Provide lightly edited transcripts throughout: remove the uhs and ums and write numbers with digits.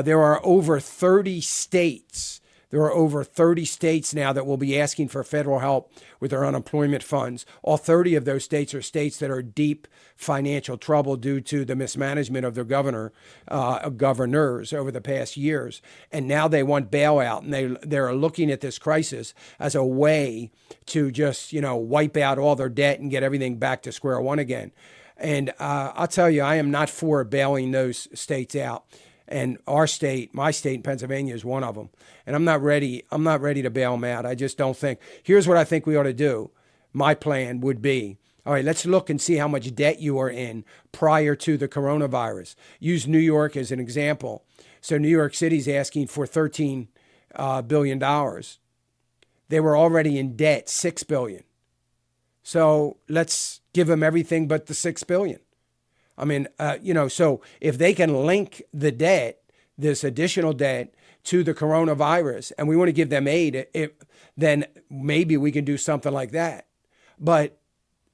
there are over 30 states. There are over 30 states now that will be asking for federal help with their unemployment funds. All 30 of those states are states that are deep financial trouble due to the mismanagement of their governors over the past years. And now they want bailout, and they're looking at this crisis as a way to just, wipe out all their debt and get everything back to square one again. And I'll tell you, I am not for bailing those states out. And our state, my state in Pennsylvania, is one of them. And I'm not ready to bail them out. I just don't think. Here's what I think we ought to do. My plan would be, all right, let's look and see how much debt you are in prior to the coronavirus. Use New York as an example. So New York City's asking for $13 billion. They were already in debt, $6 billion. So let's give them everything but the $6 billion. I mean, so if they can link the debt, this additional debt, to the coronavirus, and we want to give them aid, then maybe we can do something like that. But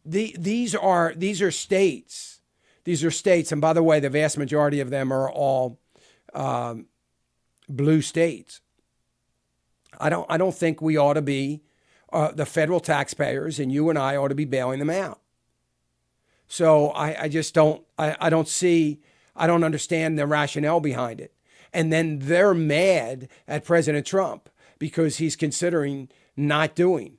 these are states. These are states, and by the way, the vast majority of them are all blue states. I don't think we ought to be the federal taxpayers, and you and I ought to be bailing them out. So I just don't, I don't understand the rationale behind it. And then they're mad at President Trump because he's considering not doing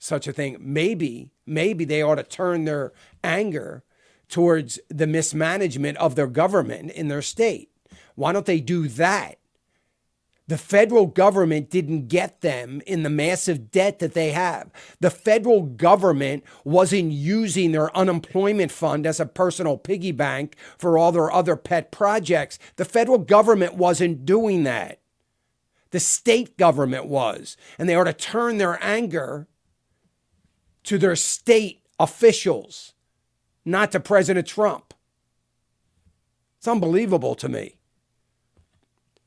such a thing. Maybe they ought to turn their anger towards the mismanagement of their government in their state. Why don't they do that? The federal government didn't get them in the massive debt that they have. The federal government wasn't using their unemployment fund as a personal piggy bank for all their other pet projects. The federal government wasn't doing that. The state government was. And they ought to turn their anger to their state officials, not to President Trump. It's unbelievable to me.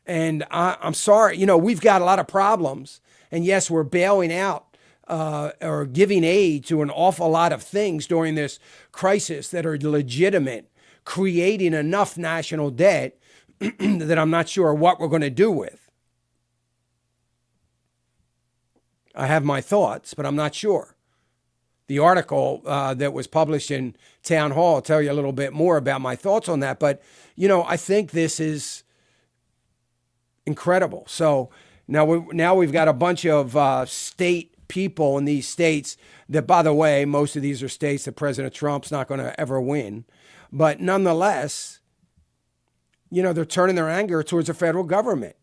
And I'm sorry, we've got a lot of problems. And yes, we're bailing out or giving aid to an awful lot of things during this crisis that are legitimate, creating enough national debt that I'm not sure what we're going to do with. I have my thoughts, but I'm not sure. The article that was published in Town Hall will tell you a little bit more about my thoughts on that. But, I think this is incredible. So now we've got a bunch of state people in these states that, by the way, most of these are states that President Trump's not going to ever win. But nonetheless, they're turning their anger towards the federal government.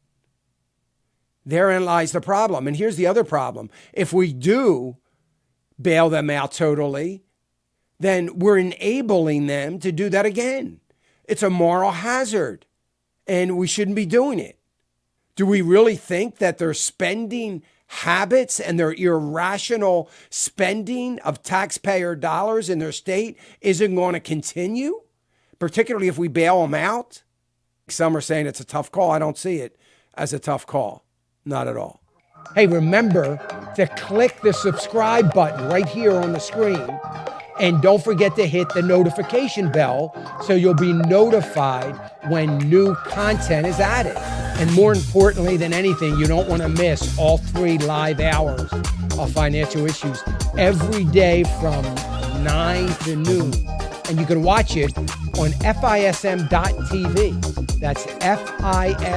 Therein lies the problem. And here's the other problem. If we do bail them out totally, then we're enabling them to do that again. It's a moral hazard, and we shouldn't be doing it. Do we really think that their spending habits and their irrational spending of taxpayer dollars in their state isn't going to continue, particularly if we bail them out? Some are saying it's a tough call. I don't see it as a tough call. Not at all. Hey, remember to click the subscribe button right here on the screen. And don't forget to hit the notification bell so you'll be notified when new content is added. And more importantly than anything, you don't want to miss all 3 live hours of Financial Issues every day from 9 to noon. And you can watch it on FISM.TV. That's FISM.TV.